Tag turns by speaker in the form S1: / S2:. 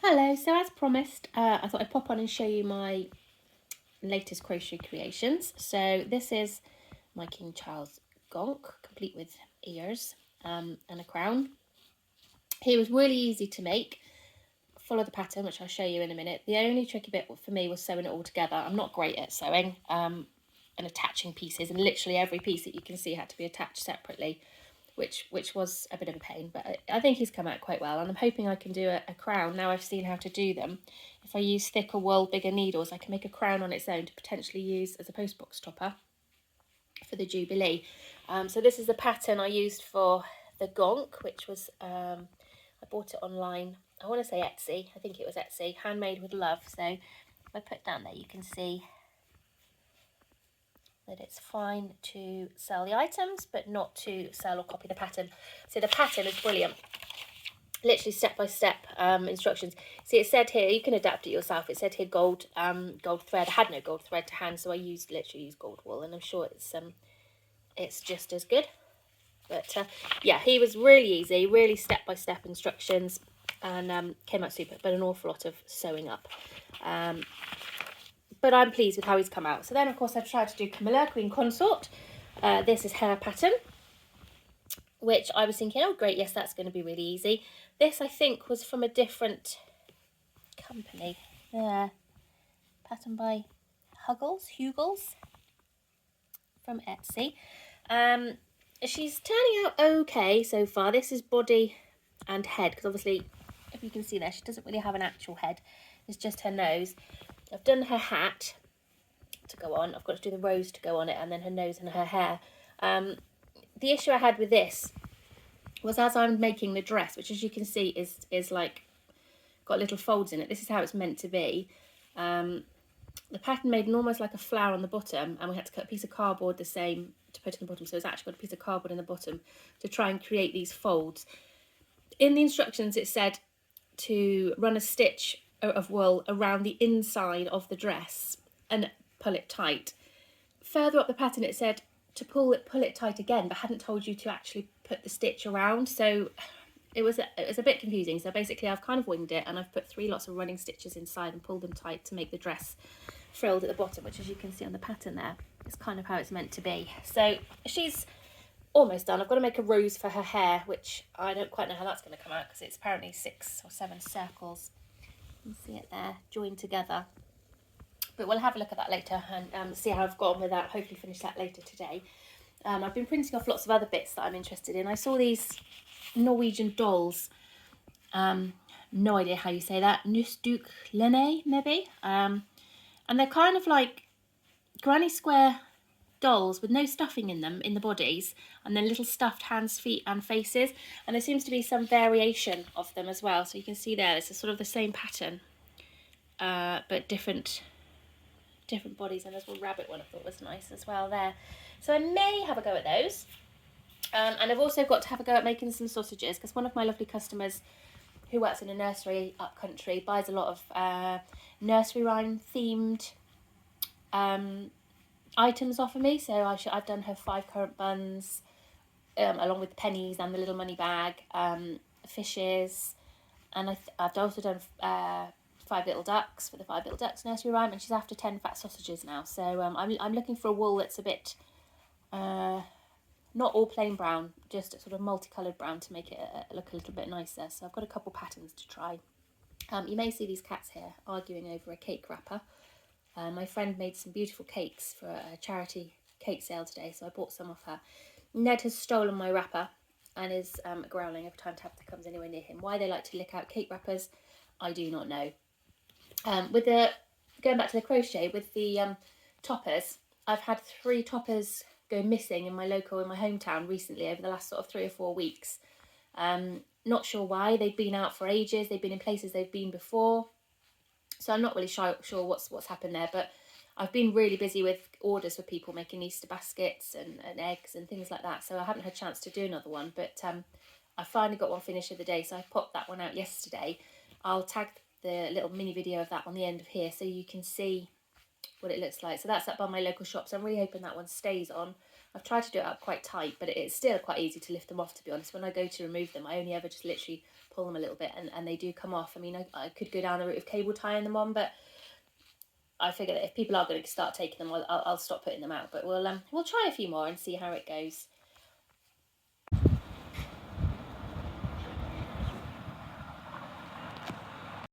S1: Hello, so as promised, I thought I'd pop on and show you my latest crochet creations. So this is my King Charles gonk, complete with ears and a crown. He was really easy to make. Follow the pattern, which I'll show you in a minute. The only tricky bit for me was sewing it all together. I'm not great at sewing and attaching pieces, and literally every piece that you can see had to be attached separately, which was a bit of a pain, but I think he's come out quite well, and I'm hoping I can do a crown. Now I've seen how to do them. If I use thicker wool, bigger needles, I can make a crown on its own to potentially use as a postbox topper for the Jubilee. So this is the pattern I used for the gonk, which was, I bought it online. I want to say Etsy. I think it was Etsy. Handmade with love. So if I put down there, you can see that it's fine to sell the items, but not to sell or copy the pattern. So the pattern is brilliant. Literally step-by-step instructions. See, it said here, you can adapt it yourself. It said here gold thread. I had no gold thread to hand, so I literally used gold wool, and I'm sure it's just as good. But yeah, he was really easy, really step-by-step instructions, and came out super, but an awful lot of sewing up. But I'm pleased with how he's come out. So then, of course, I've tried to do Camilla, Queen Consort. This is her pattern, which I was thinking, oh, great, yes, that's going to be really easy. This, I think, was from a different company. Pattern by Hugels from Etsy. She's turning out okay so far. This is body and head, because obviously, if you can see there, she doesn't really have an actual head. It's just her nose. I've done her hat to go on. I've got to do the rose to go on it, and then her nose and her hair. The issue I had with this was as I'm making the dress, which as you can see is like got little folds in it. This is how it's meant to be. The pattern made an almost like a flower on the bottom, and we had to cut a piece of cardboard the same to put in the bottom. So it's actually got a piece of cardboard in the bottom to try and create these folds. In the instructions, it said to run a stitch of wool around the inside of the dress and pull it tight. Further up the pattern, it said to pull it tight again, but hadn't told you to actually put the stitch around. So it was a bit confusing. So basically, I've kind of winged it, and I've put 3 lots of running stitches inside and pulled them tight to make the dress frilled at the bottom, which, as you can see on the pattern there, is kind of how it's meant to be. So she's almost done. I've got to make a rose for her hair, which I don't quite know how that's going to come out, because it's apparently 6 or 7 circles. You can see it there joined together. But we'll have a look at that later and see how I've got on with that. Hopefully finish that later today. I've been printing off lots of other bits that I'm interested in. I saw these Norwegian dolls. No idea how you say that. Nusduk Lene, maybe. And they're kind of like granny square dolls with no stuffing in them in the bodies, and then little stuffed hands, feet and faces, and there seems to be some variation of them as well. So you can see there, it's sort of the same pattern, but different bodies, and there's one rabbit one I thought was nice as well there. So I may have a go at those, and I've also got to have a go at making some sausages, because one of my lovely customers who works in a nursery up country buys a lot of nursery rhyme themed items off of me. So I've done her 5 currant buns, along with the pennies and the little money bag, fishes, and I've also done 5 little ducks for the 5 little ducks nursery rhyme, and she's after 10 fat sausages now. So I'm looking for a wool that's a bit not all plain brown, just sort of multicoloured brown to make it look a little bit nicer. So I've got a couple patterns to try. You may see these cats here arguing over a cake wrapper. My friend made some beautiful cakes for a charity cake sale today, so I bought some off her. Ned has stolen my wrapper and is growling every time Tabitha comes anywhere near him. Why they like to lick out cake wrappers, I do not know. Going back to the crochet, with the toppers, I've had 3 toppers go missing in my hometown recently over the last sort of 3 or 4 weeks. Not sure why. They've been out for ages. They've been in places they've been before. So I'm not really sure what's happened there, but I've been really busy with orders for people making Easter baskets and eggs and things like that. So I haven't had a chance to do another one, but I finally got one finished of the day. So I popped that one out yesterday. I'll tag the little mini video of that on the end of here so you can see what it looks like. So that's up by my local shop. So I'm really hoping that one stays on. I've tried to do it up quite tight, but it's still quite easy to lift them off, to be honest. When I go to remove them, I only ever just literally pull them a little bit and they do come off. I mean, I could go down the route of cable tying them on, but I figure that if people are going to start taking them, I'll stop putting them out. But we'll try a few more and see how it goes.